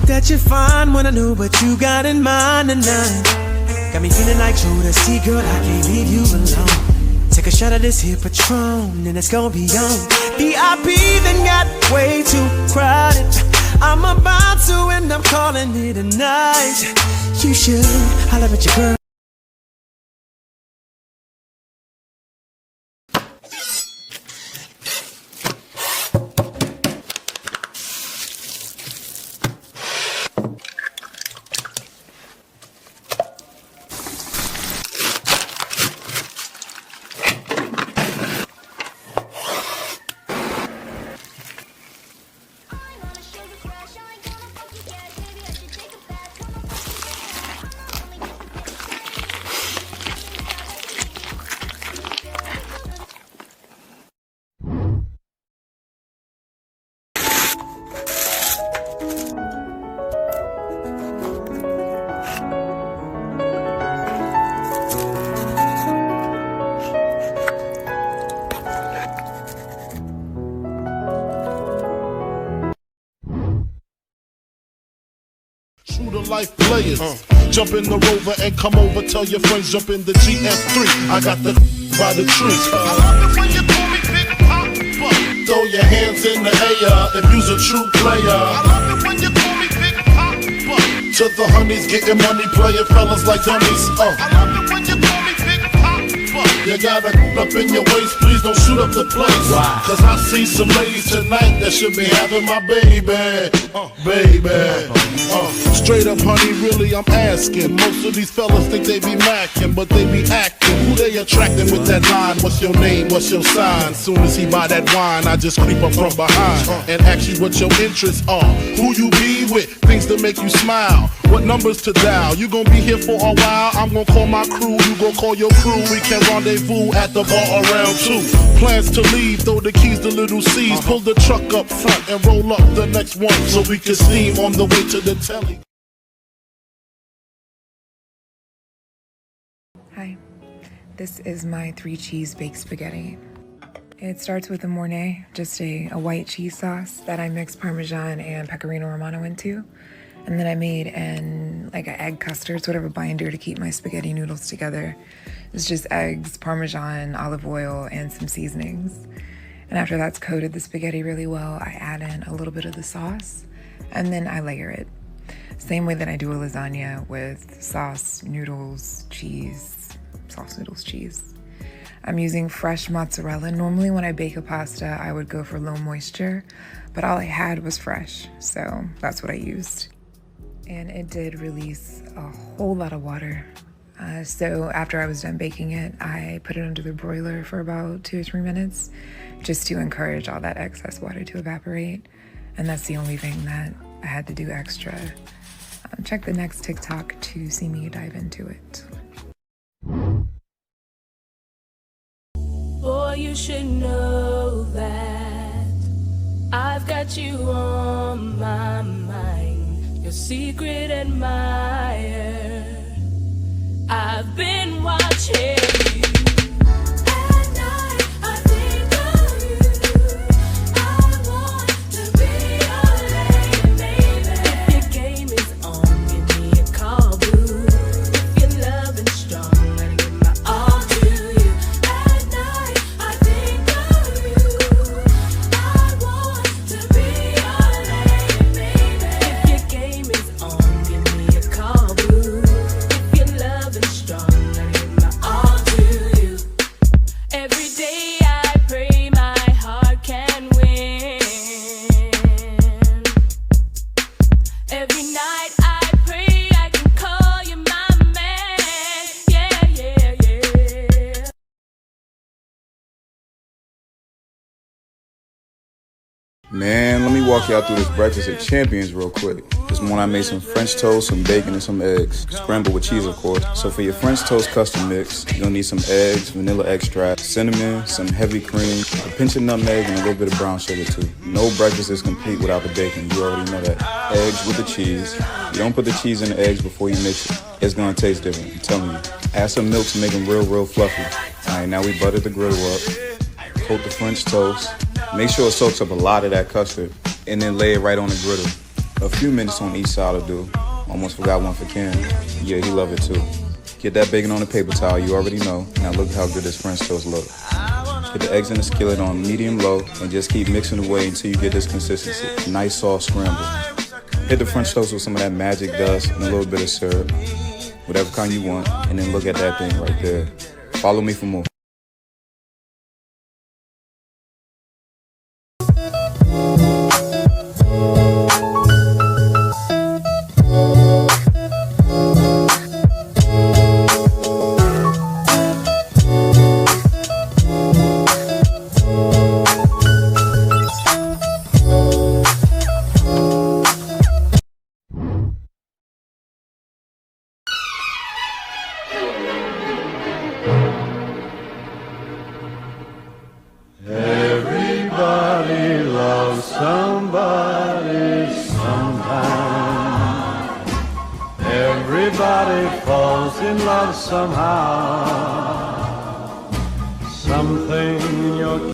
that you're fine when I know what you got in mind tonight. Got me feeling like Jodeci, girl, I can't leave you alone. Take a shot of this here Patron, and it's gonna be on. VIP then got way too crowded. I'm about to, and I'm calling it a night. You should holler at your girl. True to life players. Jump in the Rover and come over. Tell your friends jump in the GS3. I got the by the tree. I love it when you call me Big Papa. Throw your hands in the air if you's a true player. I love it when you call me Big Papa. To the honeys getting money, playing fellas like dummies. I love it when you call me Big Papa. You gotta up in your waist, please don't shoot up the place. Wow. Cause I see some ladies tonight that should be having my baby. Straight up, honey, really, I'm asking. Most of these fellas think they be macking, but they be acting. Who they attracting with that line? What's your name? What's your sign? Soon as he buy that wine, I just creep up from behind and ask you what your interests are. Who you be with? Things that make you smile. What numbers to dial? You gon' be here for a while. I'm gon' call my crew. You gon' call your crew. We can rendezvous at the bar around 2. Plans to leave. Throw the keys to little C's. Pull the truck up front and roll up the next one so we can steam on the way to the telly. Hi, this is my 3-cheese baked spaghetti. It starts with a Mornay, just a white cheese sauce that I mix Parmesan and Pecorino Romano into. And then I made an egg custard, sort of a binder to keep my spaghetti noodles together. It's just eggs, Parmesan, olive oil, and some seasonings. And after that's coated the spaghetti really well, I add in a little bit of the sauce, and then I layer it. Same way that I do a lasagna with sauce, noodles, cheese, sauce, noodles, cheese. I'm using fresh mozzarella. Normally when I bake a pasta, I would go for low moisture, but all I had was fresh, so that's what I used. And it did release a whole lot of water. So after I was done baking it, I put it under the broiler for about 2 or 3 minutes, just to encourage all that excess water to evaporate. And that's the only thing that I had to do extra. Check the next TikTok to see me dive into it. Boy, you should know that I've got you on my mind, your secret admirer. I've been watching you. At night, I think of you. I want to be your lady, baby. If your game is on, give me a call, boo. If you're loving strong, let me give my all to you. At night, I think of you. I want to be your lady, baby. If your game is on, give me a call, boo. If you're loving strong, let me give my all to you. Every day I pray my heart can win. Every night I pray I can call you my man. Yeah, yeah, yeah. Man, let me walk y'all through this breakfast at Champions real quick. This morning I made some French toast, some bacon, and some eggs. Scrambled with cheese, of course. So for your French toast custom mix, you're gonna need some eggs, vanilla extract, cinnamon, some heavy cream, a pinch of nutmeg, and a little bit of brown sugar too. No breakfast is complete without the bacon. You already know that. Eggs with the cheese. You don't put the cheese in the eggs before you mix it. It's gonna taste different, I'm telling you. Add some milk to make them real fluffy. All right, now we butter the griddle up. Coat the French toast. Make sure it soaks up a lot of that custard, and then lay it right on the griddle. A few minutes on each side will do. Almost forgot one for Ken. Yeah, he love it too. Get that bacon on the paper towel, you already know. Now look how good this French toast look. Get the eggs in the skillet on medium low and just keep mixing away until you get this consistency. Nice soft scramble. Hit the French toast with some of that magic dust and a little bit of syrup. Whatever kind you want, and then look at that thing right there. Follow me for more. Everybody loves somebody sometime. Everybody falls in love somehow. Something in your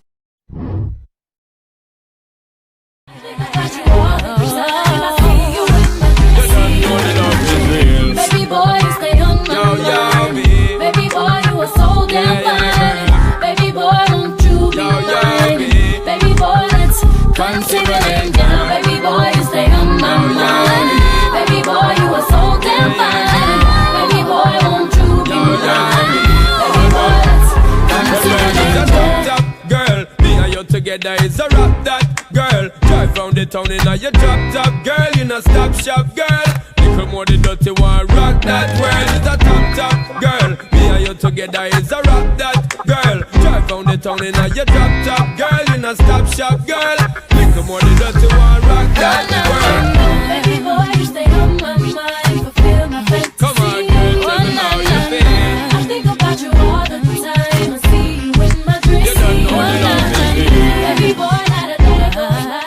Baby boy, you stay on my mind. Baby boy, you are so damn fine. Baby boy, won't you be mine? Baby boy, let's consider it now. Baby boy, you stay on my mind. Baby boy, you are so damn fine. Baby boy, won't you be mine? Baby boy, let's consider it now. Girl, me and you together is a rap that girl. Drive round the town in a your drop top girl. You know stop shop girl. Little more the dirty one rock that world is a top girl. Me and you together is a rap that girl. Drive round the town in a your drop top girl. You know stop shop girl. Little more the dirty one rock that world. Baby boy, you stay on my mind. Fulfill my fantasy. Come on, girl, tell me how you feel. I think about you all the time. I see you in my dreams. You don't know the love is real. Baby boy, not a day goes by.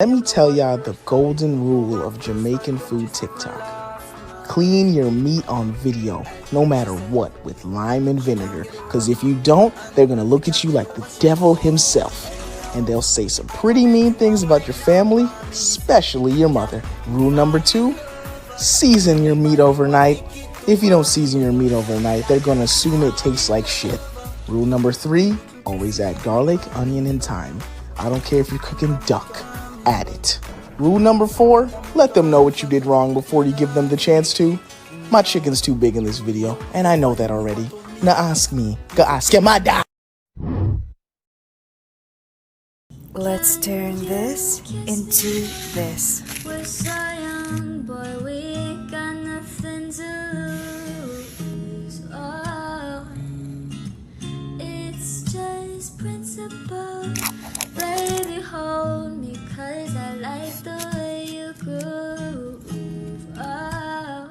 Let me tell y'all the golden rule of Jamaican food TikTok. Clean your meat on video, no matter what, with lime and vinegar. Because if you don't, they're going to look at you like the devil himself. And they'll say some pretty mean things about your family, especially your mother. Rule number 2, season your meat overnight. If you don't season your meat overnight, they're going to assume it tastes like shit. Rule number 3, always add garlic, onion, and thyme. I don't care if you're cooking duck. Add it. Rule number 4, let them know what you did wrong before you give them the chance to. My chicken's too big in this video, and I know that already. Now ask me. Go ask your mother. Let's turn this into this. We're so young, boy, we got nothing to lose. Oh, it's just principle. Baby, hold me, 'cause I like the way you groove. Oh,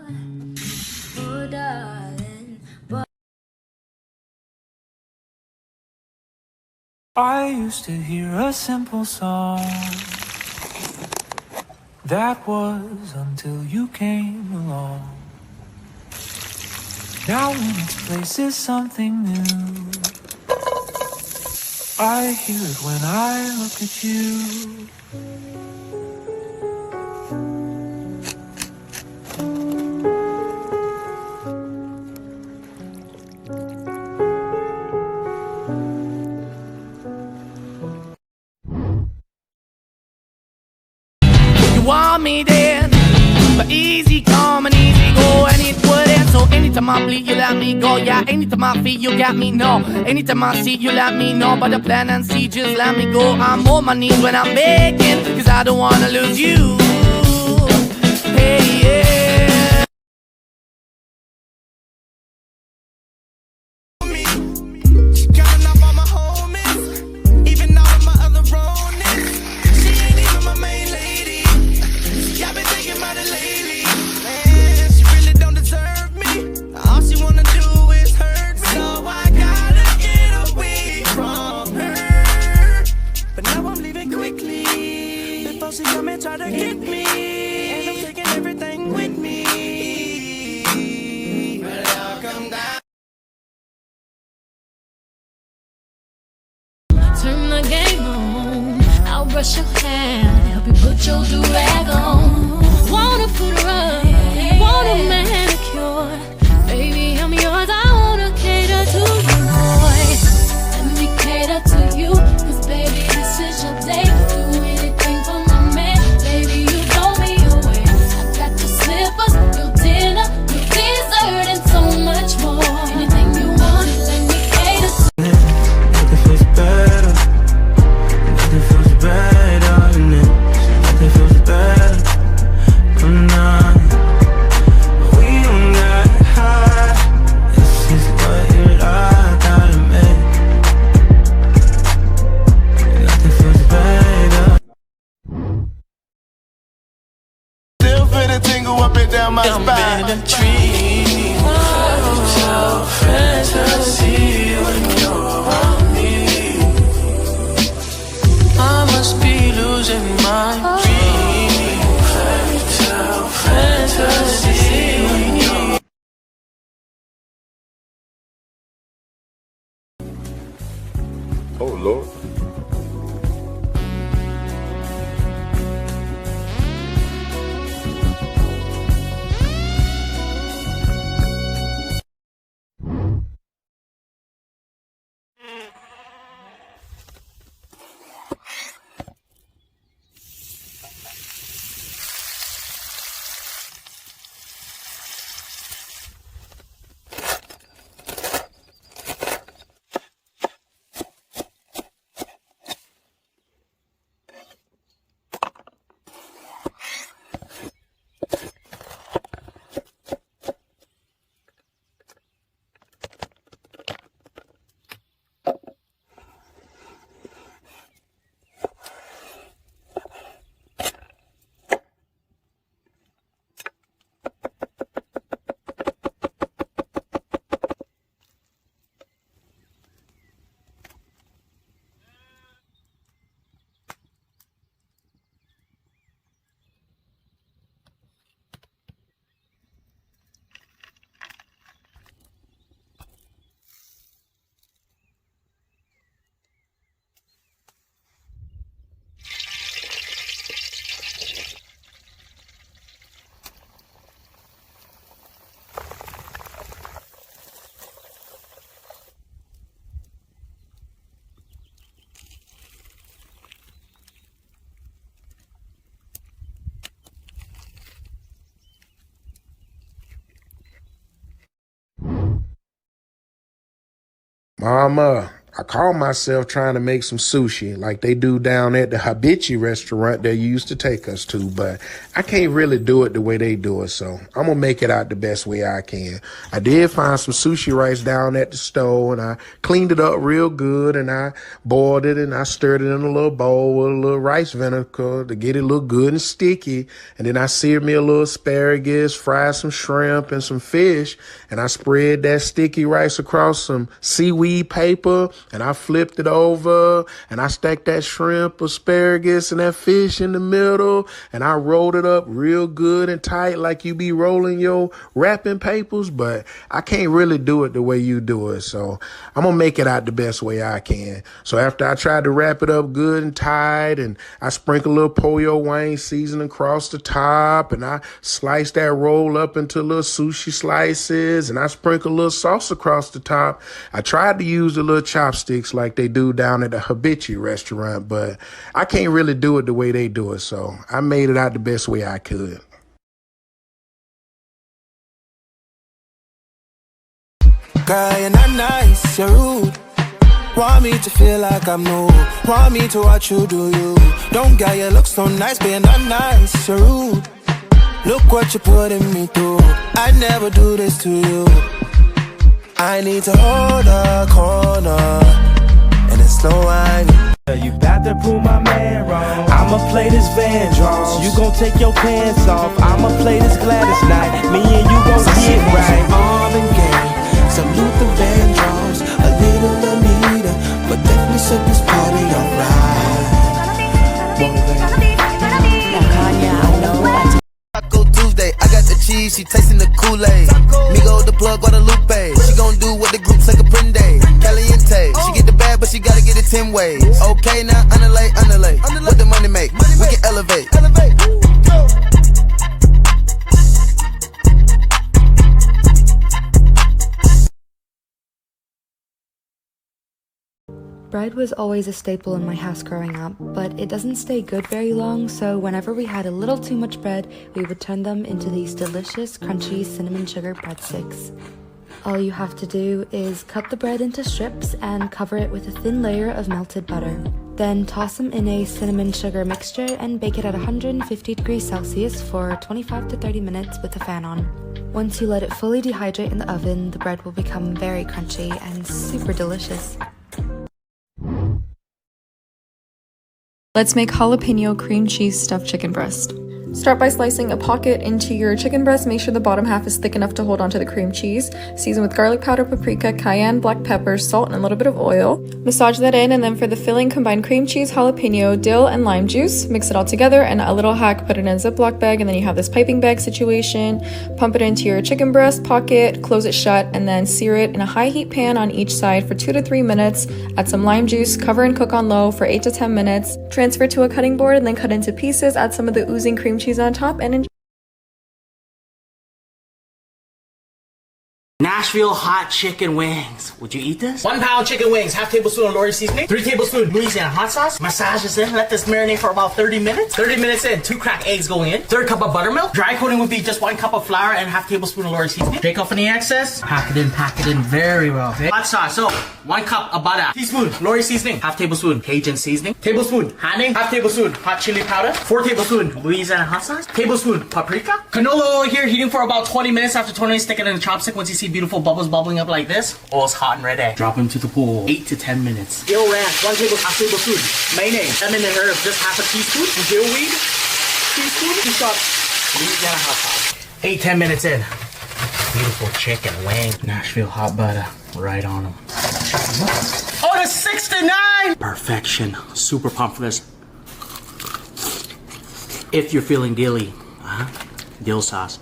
oh darling, boy. I used to hear a simple song. That was until you came along. Now in its place is something new. I hear it when I look at you. You want me then, but easy come and easy go, and it wouldn't. So anytime I bleed, you let me go. Yeah, anytime I feel, you got me, no. Anytime I see, you let me know. But the plan and see, just let me go. I'm on my knees when I'm begging, 'cause I don't wanna lose you. Hey, yeah. Counting up all my homies, even all of my other ronies. She ain't even my main lady. Y'all been thinking about it lately. Man, she really don't deserve me. All she wanna do is hurt me. So I gotta get away from her. But now I'm leaving quickly, before she come and try to get me. And I'm taking everything with me. But I'll come down. Turn the game on. hand, help you put your do-rag on. Wanna put her up, want a manicure. Baby, I'm yours, I wanna cater to you, boy. Let me cater to you, cause baby, this is your day. Do anything for my man, baby, you blow me away. I got your slippers, your dinner, your dessert, and so much more. Anything you want, let me cater to. Nothing feels better. Nothing feels better than this. Nothing feels better. Come on. We don't got high. This is what you like out of me. Nothing feels better. Still feel the tingle up and down my spine. I'm in a dream. Oh, fantasy when you're around me. I must be losing my dream. Fairy tale fantasy when you're. Oh, Lord. Mama, I call myself trying to make some sushi like they do down at the Hibachi restaurant they used to take us to, but I can't really do it the way they do it, so I'm gonna make it out the best way I can. I did find some sushi rice down at the store, and I cleaned it up real good, and I boiled it, and I stirred it in a little bowl with a little rice vinegar to get it look good and sticky, and then I seared me a little asparagus, fried some shrimp and some fish, and I spread that sticky rice across some seaweed paper, and I flipped it over, and I stacked that shrimp, asparagus, and that fish in the middle, and I rolled it up real good and tight like you be rolling your wrapping papers, but I can't really do it the way you do it, so I'm gonna make it out the best way I can. So after I tried to wrap it up good and tight, and I sprinkle a little pollo wang seasoning across the top, and I slice that roll up into little sushi slices, and I sprinkle a little sauce across the top. I tried to use the little chopsticks like they do down at the Hibachi restaurant, but I can't really do it the way they do it, so I made it out the best way I could. Girl, you're not nice, you're rude. Want me to feel like I'm new. Want me to watch you do you. Don't get you look so nice, but you're not nice, you're rude. Look what you're putting me through. I'd never do this to you. I need to hold a corner, and it's slow whining. You bout to prove my man wrong. I'ma play this Van Draws. You gon' take your pants off. I'ma play this Gladys night. Me and you gon' get right. Marvin Gaye, some Luther Vandross, a little Anita, but definitely set this party alright. Taco Tuesday, I got the cheese, she tasting the Kool-Aid. Migo the plug, Guadalupe. She gon' do what the group like a prende. Caliente, she get the bag, but she gotta get it 10 ways. Okay, now underlay, what the money make? Bread was always a staple in my house growing up, but it doesn't stay good very long, so whenever we had a little too much bread, we would turn them into these delicious, crunchy cinnamon sugar breadsticks. All you have to do is cut the bread into strips and cover it with a thin layer of melted butter. Then toss them in a cinnamon sugar mixture and bake it at 150 degrees Celsius for 25 to 30 minutes with a fan on. Once you let it fully dehydrate in the oven, the bread will become very crunchy and super delicious. Let's make jalapeno cream cheese stuffed chicken breast. Start by slicing a pocket into your chicken breast. Make sure the bottom half is thick enough to hold onto the cream cheese. Season with garlic powder, paprika, cayenne, black pepper, salt, and a little bit of oil. Massage that in, and then for the filling, combine cream cheese, jalapeno, dill, and lime juice. Mix it all together, and a little hack, put it in a Ziploc bag, and then you have this piping bag situation. Pump it into your chicken breast pocket, close it shut, and then sear it in a high heat pan on each side for 2 to 3 minutes. Add some lime juice, cover and cook on low for 8 to 10 minutes. Transfer to a cutting board, and then cut into pieces. Add some of the oozing cream cheese on top, and enjoy. Nashville hot chicken wings. Would you eat this? 1 pound chicken wings, half tablespoon of Lori seasoning, 3 tablespoons Louisiana hot sauce. Massage this in, let this marinate for about 30 minutes. 30 minutes in, 2 cracked eggs going in, 1/3 cup of buttermilk. Dry coating would be just 1 cup of flour and half tablespoon of Lori seasoning. Take off any excess. Pack it in very well. Okay? Hot sauce, so 1 cup of butter, teaspoon Lori seasoning, half tablespoon Cajun seasoning, tablespoon honey, half tablespoon hot chili powder, 4 tablespoon Louisiana hot sauce, tablespoon paprika. Canola oil here, heating for about 20 minutes. After 20 minutes, stick it in a chopstick. Once you see beautiful bubbles bubbling up like this, oil's hot and ready. Drop into the pool. 8 to 10 minutes. Dill ranch, 1 tablespoon. Mayonnaise, lemon and herb, just half a teaspoon. Dill weed, teaspoon. 2 shots Louisiana hot sauce. 8-10 minutes in. Beautiful chicken wing. Nashville hot butter, right on them. Oh, the 69! Perfection. Super pumped for this. If you're feeling dilly, dill sauce.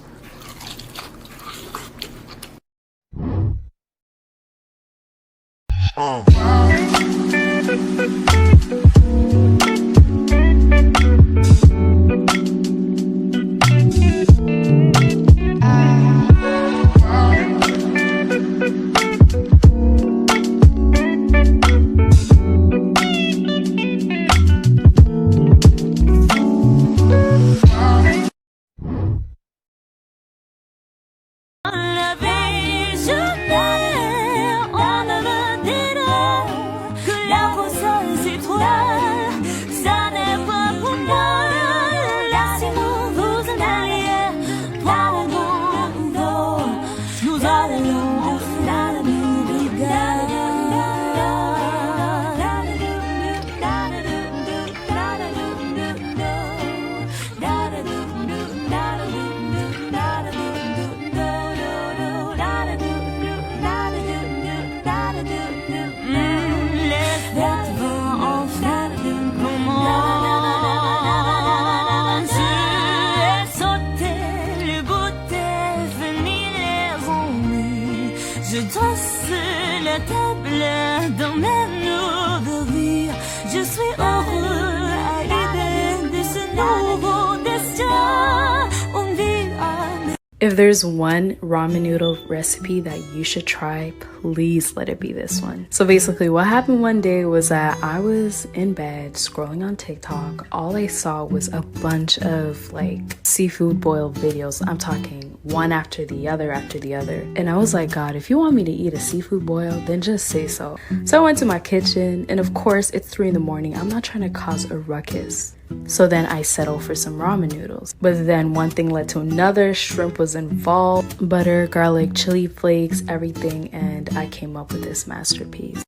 If there's one ramen noodle recipe that you should try, please let it be this one. So basically what happened one day was that I was in bed scrolling on TikTok. All I saw was a bunch of like seafood boil videos. I'm talking one after the other. And I was like, God, if you want me to eat a seafood boil, then just say so. So I went to my kitchen, and of course it's 3 in the morning. I'm not trying to cause a ruckus. So then I settled for some ramen noodles. But then one thing led to another. Shrimp was involved, butter, garlic, chili flakes, everything, and I came up with this masterpiece.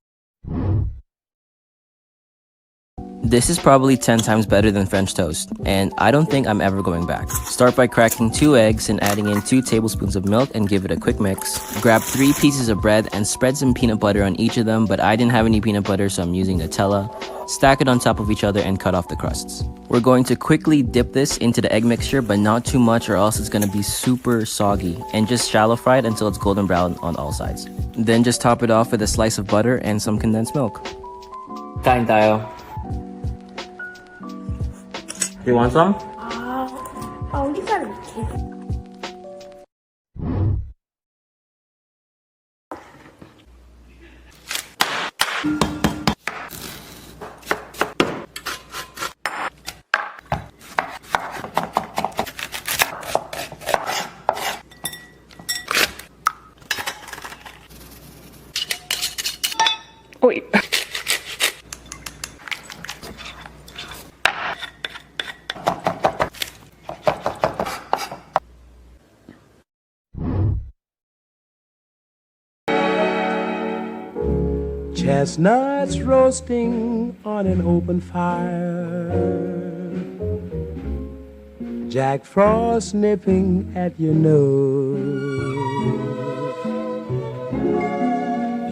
This is probably 10 times better than French toast, and I don't think I'm ever going back. Start by cracking 2 eggs and adding in 2 tablespoons of milk and give it a quick mix. Grab 3 pieces of bread and spread some peanut butter on each of them, but I didn't have any peanut butter, so I'm using Nutella. Stack it on top of each other and cut off the crusts. We're going to quickly dip this into the egg mixture, but not too much or else it's gonna be super soggy, and just shallow fry it until it's golden brown on all sides. Then just top it off with a slice of butter and some condensed milk. Kain tayo. You want some? Oh, you gotta be kidding. chestnuts roasting on an open fire, Jack Frost nipping at your nose,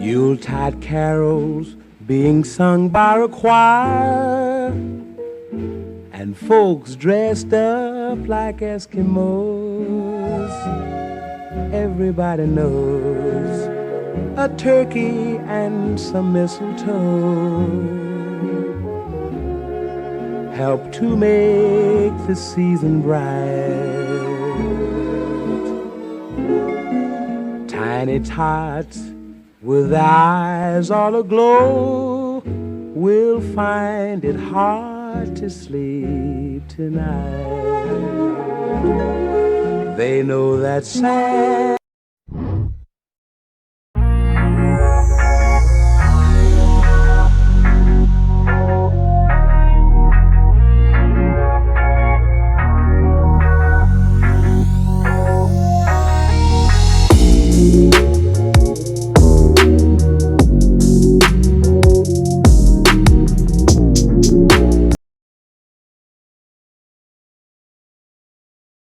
Yuletide carols being sung by a choir, and folks dressed up like Eskimos. Everybody knows a turkey and some mistletoe help to make the season bright. Tiny tots with eyes all aglow will find it hard to sleep tonight. They know that Santa